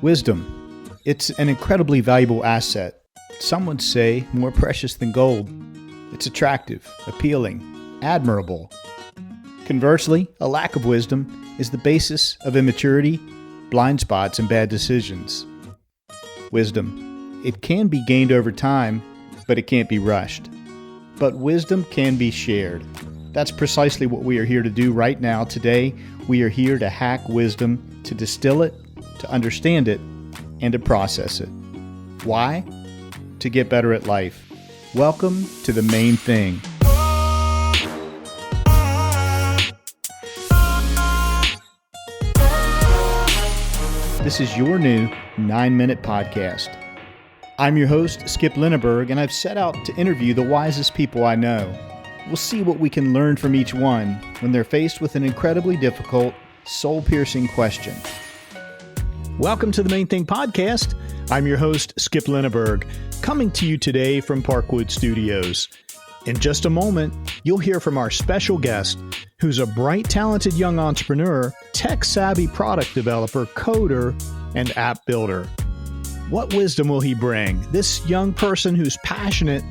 Wisdom. It's an incredibly valuable asset. Some would say more precious than gold. It's attractive, appealing, admirable. Conversely, a lack of wisdom is the basis of immaturity, blind spots, and bad decisions. Wisdom. It can be gained over time, but it can't be rushed. But wisdom can be shared. That's precisely what we are here to do right now. Today, we are here to hack wisdom, to distill it, to understand it, and to process it. Why? To get better at life. Welcome to the main thing. This is your new 9-minute podcast. I'm your host, Skip Lineberg, and I've set out to interview the wisest people I know. We'll see what we can learn from each one when they're faced with an incredibly difficult, soul-piercing question. Welcome to the Main Thing Podcast. I'm your host, Skip Lineberg, coming to you today from Parkwood Studios. In just a moment, you'll hear from our special guest, who's a bright, talented young entrepreneur, tech-savvy product developer, coder, and app builder. What wisdom will he bring? This young person who's passionate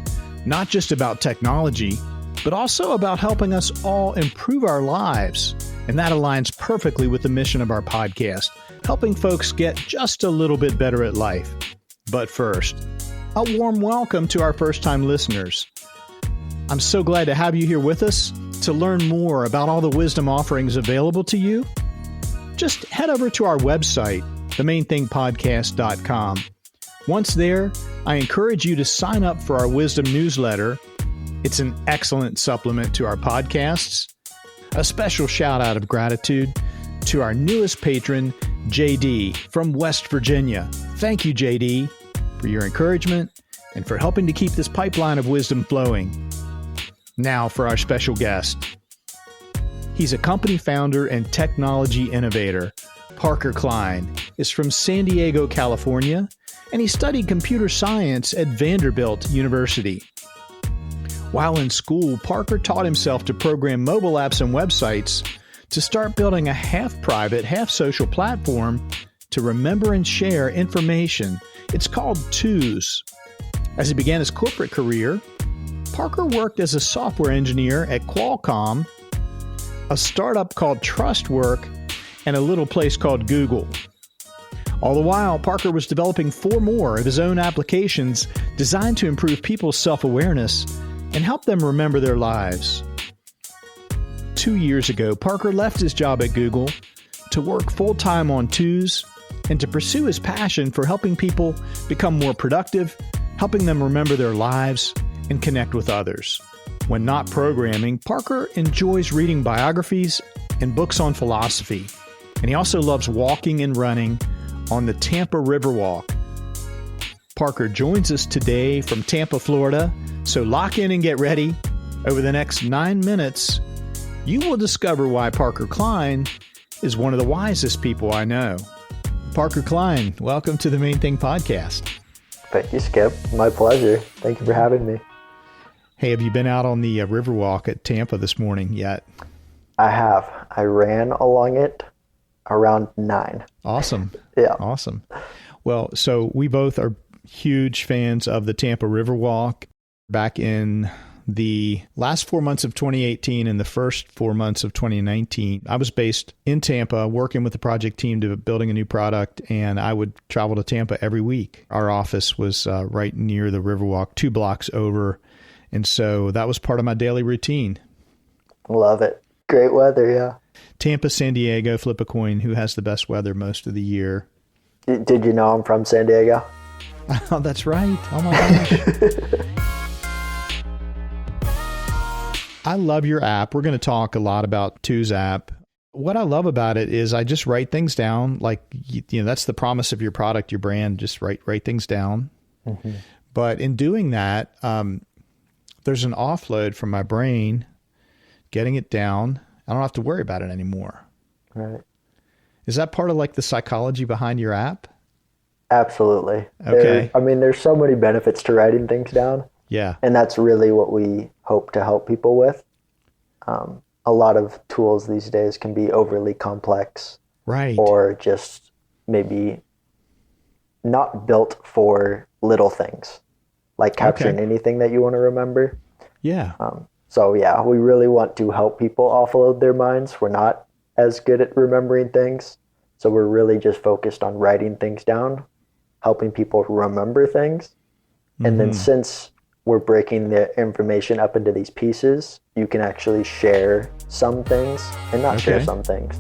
not just about technology, but also about helping us all improve our lives. And that aligns perfectly with the mission of our podcast, helping folks get just a little bit better at life. But first, a warm welcome to our first-time listeners. I'm so glad to have you here with us. To learn more about all the wisdom offerings available to you, just head over to our website, themainthingpodcast.com. Once there, I encourage you to sign up for our wisdom newsletter. It's an excellent supplement to our podcasts. A special shout out of gratitude to our newest patron, JD from West Virginia. Thank you, JD, for your encouragement and for helping to keep this pipeline of wisdom flowing. Now for our special guest. He's a company founder and technology innovator. Parker Klein is from San Diego, California, and he studied computer science at Vanderbilt University. While in school, Parker taught himself to program mobile apps and websites to start building a half-private, half-social platform to remember and share information. It's called Twos. As he began his corporate career, Parker worked as a software engineer at Qualcomm, a startup called Trustwork, and a little place called Google. All the while, Parker was developing 4 more of his own applications designed to improve people's self-awareness and help them remember their lives. 2 years ago, Parker left his job at Google to work full-time on Twos and to pursue his passion for helping people become more productive, helping them remember their lives, and connect with others. When not programming, Parker enjoys reading biographies and books on philosophy, and he also loves walking and running on the Tampa Riverwalk. Parker joins us today from Tampa, Florida, so lock in and get ready. Over the next 9 minutes, you will discover why Parker Klein is one of the wisest people I know. Parker Klein, welcome to the Main Thing Podcast. Thank you, Skip. My pleasure. Thank you for having me. Hey, have you been out on the Riverwalk at Tampa this morning yet? I have. I ran along it around 9. Awesome. Yeah. Awesome. Well, so we both are huge fans of the Tampa Riverwalk. Back in the last 4 months of 2018 and the first 4 months of 2019, I was based in Tampa working with the project team to building a new product, and I would travel to Tampa every week. Our office was right near the Riverwalk, 2 blocks over, and so that was part of my daily routine. Love it. Great weather, yeah. Tampa, San Diego, flip a coin. Who has the best weather most of the year? Did you know I'm from San Diego? Oh, that's right. Oh my gosh. I love your app. We're going to talk a lot about Twos app. What I love about it is I just write things down. Like, you know, that's the promise of your product, your brand. Just write things down. Mm-hmm. But in doing that, there's an offload from my brain, getting it down. I don't have to worry about it anymore. Right. Is that part of like the psychology behind your app? Absolutely. Okay. There's so many benefits to writing things down. Yeah. And that's really what we hope to help people with. A lot of tools these days can be overly complex. Right. Or just maybe not built for little things, like capturing anything that you want to remember. Yeah. So yeah, we really want to help people offload their minds. We're not as good at remembering things. So we're really just focused on writing things down, helping people remember things. And then since we're breaking the information up into these pieces, you can actually share some things and not share some things.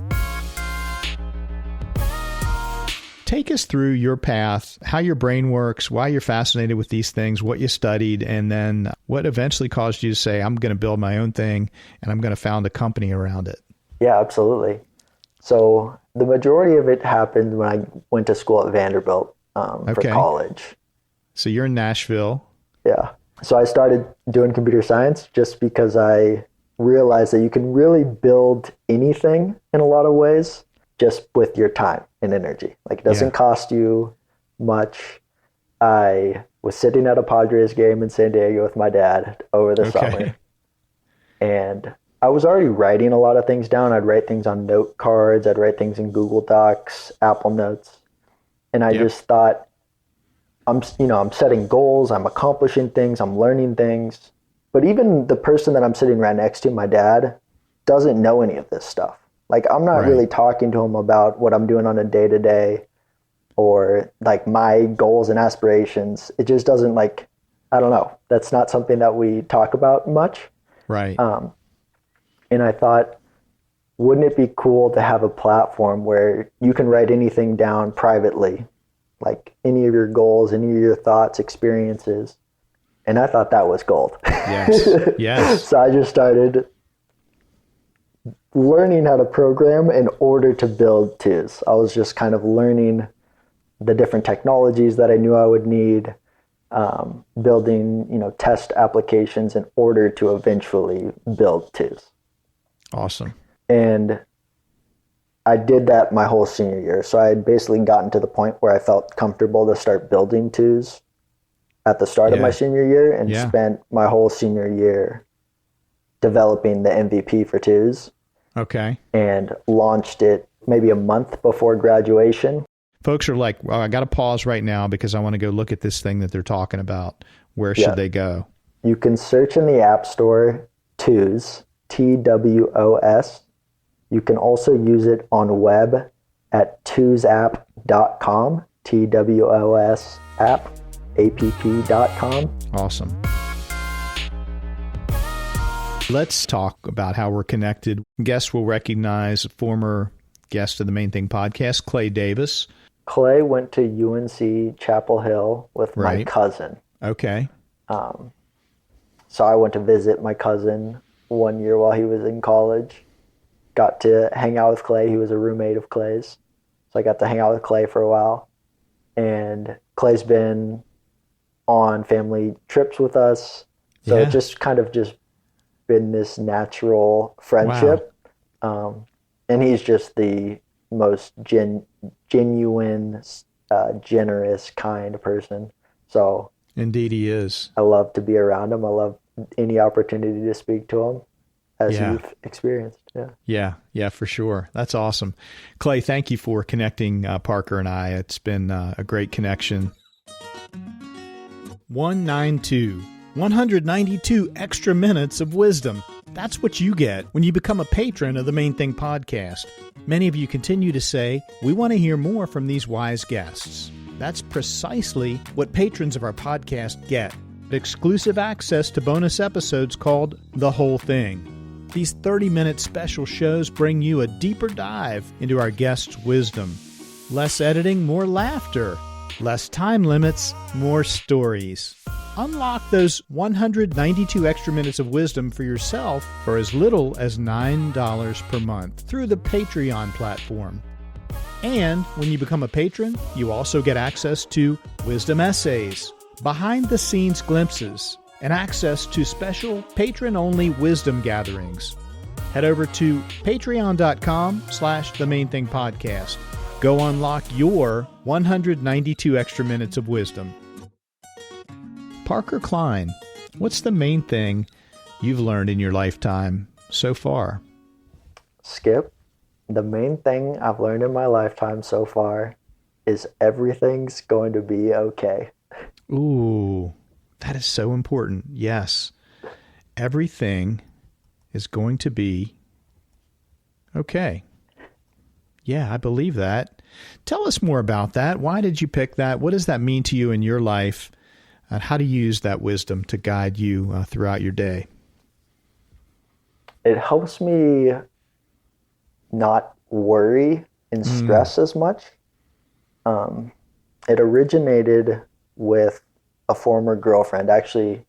Take us through your path, how your brain works, why you're fascinated with these things, what you studied, and then what eventually caused you to say, I'm going to build my own thing and I'm going to found a company around it. Yeah, absolutely. So the majority of it happened when I went to school at Vanderbilt for college. So you're in Nashville. Yeah. So I started doing computer science just because I realized that you can really build anything in a lot of ways just with your time and energy. Like, it doesn't cost you much. I was sitting at a Padres game in San Diego with my dad over the summer. And I was already writing a lot of things down. I'd write things on note cards. I'd write things in Google Docs, Apple Notes. And I just thought, I'm setting goals. I'm accomplishing things. I'm learning things. But even the person that I'm sitting right next to, my dad, doesn't know any of this stuff. Like, I'm not really talking to him about what I'm doing on a day-to-day or like my goals and aspirations. It just doesn't, like, I don't know. That's not something that we talk about much. Right. And I thought, wouldn't it be cool to have a platform where you can write anything down privately, like any of your goals, any of your thoughts, experiences. And I thought that was gold. Yes. Yes. So I just started learning how to program in order to build twos. I was just kind of learning the different technologies that I knew I would need, building, test applications in order to eventually build twos. Awesome. And I did that my whole senior year. So I had basically gotten to the point where I felt comfortable to start building twos at the start of my senior year, and spent my whole senior year developing the MVP for twos. Okay. And launched it maybe a month before graduation. Folks are like, well, I got to pause right now because I want to go look at this thing that they're talking about. Where should they go? You can search in the App Store, twos, TWOS. You can also use it on web at twosapp.com, TWOS app.com. Awesome. Let's talk about how we're connected. Guests will recognize a former guest of the Main Thing podcast, Clay Davis. Clay went to UNC Chapel Hill with my cousin. Okay. So I went to visit my cousin one year while he was in college. Got to hang out with Clay. He was a roommate of Clay's. So I got to hang out with Clay for a while. And Clay's been on family trips with us. So it just kind of been this natural friendship. Wow. And he's just the most genuine, generous, kind person. So indeed he is. I love to be around him. I love any opportunity to speak to him, as you've experienced. Yeah, for sure. That's awesome. Clay, thank you for connecting Parker and I. It's been a great connection. 192 extra minutes of wisdom. That's what you get when you become a patron of the Main Thing podcast. Many of you continue to say, we want to hear more from these wise guests. That's precisely what patrons of our podcast get. Exclusive access to bonus episodes called The Whole Thing. These 30-minute special shows bring you a deeper dive into our guests' wisdom. Less editing, more laughter. Less time limits, more stories. Unlock those 192 extra minutes of wisdom for yourself for as little as $9 per month through the Patreon platform. And when you become a patron, you also get access to wisdom essays, behind-the-scenes glimpses, and access to special patron-only wisdom gatherings. Head over to patreon.com/themainthingpodcast. Go unlock your 192 extra minutes of wisdom. Parker Klein, what's the main thing you've learned in your lifetime so far? Skip, the main thing I've learned in my lifetime so far is everything's going to be okay. Ooh, that is so important. Yes. Everything is going to be okay. Yeah, I believe that. Tell us more about that. Why did you pick that? What does that mean to you in your life? And how do you use that wisdom to guide you throughout your day? It helps me not worry and stress as much. It originated with a former girlfriend. Actually,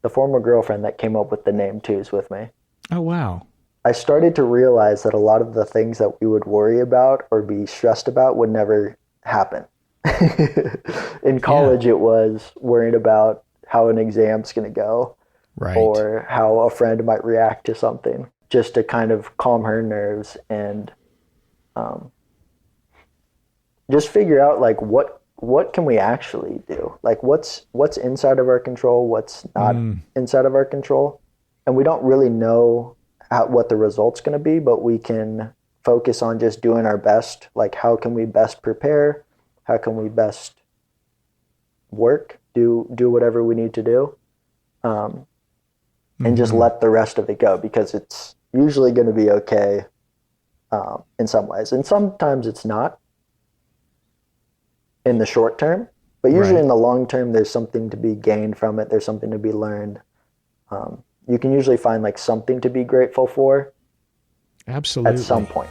the former girlfriend that came up with the name too is with me. Oh, wow. I started to realize that a lot of the things that we would worry about or be stressed about would never happen. In college, It was worrying about how an exam's going to go, right, or how a friend might react to something, just to kind of calm her nerves and just figure out like what can we actually do? Like what's inside of our control, what's not inside of our control, and we don't really know what the result's going to be, but we can focus on just doing our best. Like how can we best prepare? How can we best work? Do whatever we need to do, and just let the rest of it go, because it's usually going to be okay in some ways, and sometimes it's not in the short term, but usually in the long term, there's something to be gained from it. There's something to be learned. You can usually find like something to be grateful for. Absolutely. At some point.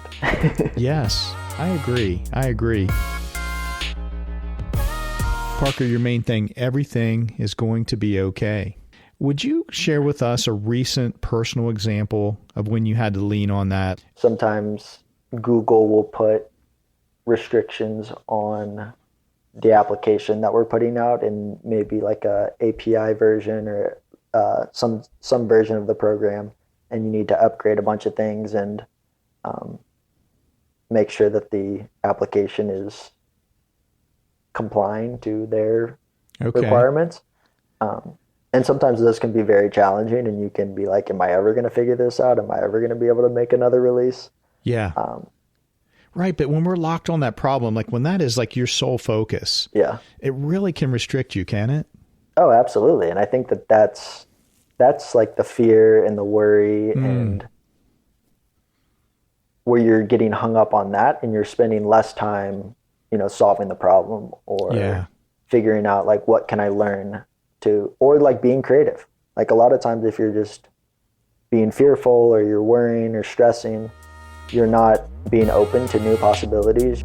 Yes, I agree. Parker, your main thing, everything is going to be okay. Would you share with us a recent personal example of when you had to lean on that? Sometimes Google will put restrictions on the application that we're putting out in maybe like a API version or some version of the program, and you need to upgrade a bunch of things and make sure that the application is complying to their requirements. And sometimes this can be very challenging, and you can be like, am I ever going to figure this out? Am I ever going to be able to make another release? Yeah. Right. But when we're locked on that problem, like when that is like your sole focus, it really can restrict you, can it? Oh, absolutely. And I think that's like the fear and the worry and where you're getting hung up on that, and you're spending less time, solving the problem or figuring out like, what can I learn or like being creative. Like a lot of times if you're just being fearful or you're worrying or stressing, you're not being open to new possibilities.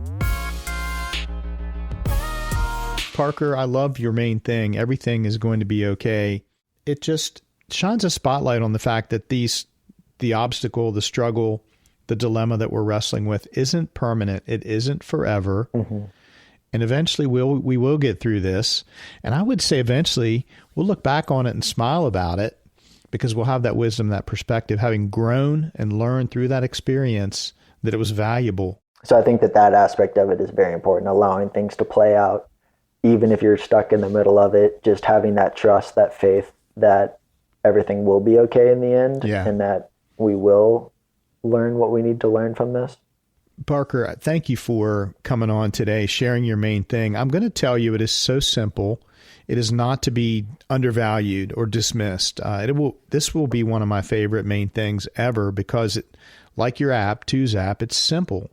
Parker, I love your main thing. Everything is going to be okay. It just shines a spotlight on the fact that the obstacle, the struggle, the dilemma that we're wrestling with isn't permanent. It isn't forever. And eventually we will get through this. And I would say eventually we'll look back on it and smile about it, because we'll have that wisdom, that perspective, having grown and learned through that experience that it was valuable. So I think that aspect of it is very important, allowing things to play out, even if you're stuck in the middle of it, just having that trust, that faith that everything will be okay in the end, and that we will learn what we need to learn from this. Parker, thank you for coming on today, sharing your main thing. I'm going to tell you, it is so simple. It is not to be undervalued or dismissed. This will be one of my favorite main things ever, because like your app, Two's app, it's simple.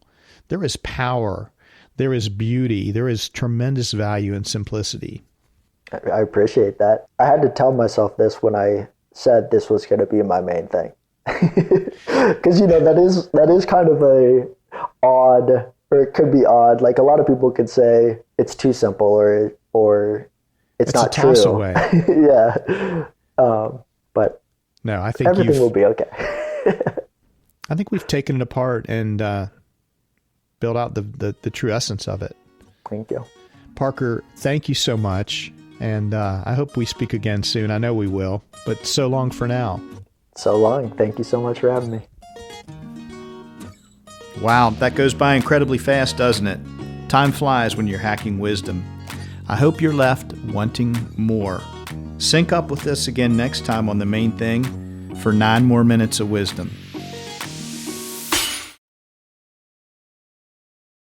There is power. There is beauty. There is tremendous value in simplicity. I appreciate that. I had to tell myself this when I said this was going to be my main thing. Because, that is kind of a odd, or it could be odd. Like a lot of people could say it's too simple or it's not true. Away. But no, I think everything will be okay. I think we've taken it apart and built out the true essence of it. Thank you. Parker, thank you so much. And I hope we speak again soon. I know we will, but so long for now. So long. Thank you so much for having me. Wow, that goes by incredibly fast, doesn't it? Time flies when you're hacking wisdom. I hope you're left wanting more. Sync up with us again next time on The Main Thing for 9 more minutes of wisdom.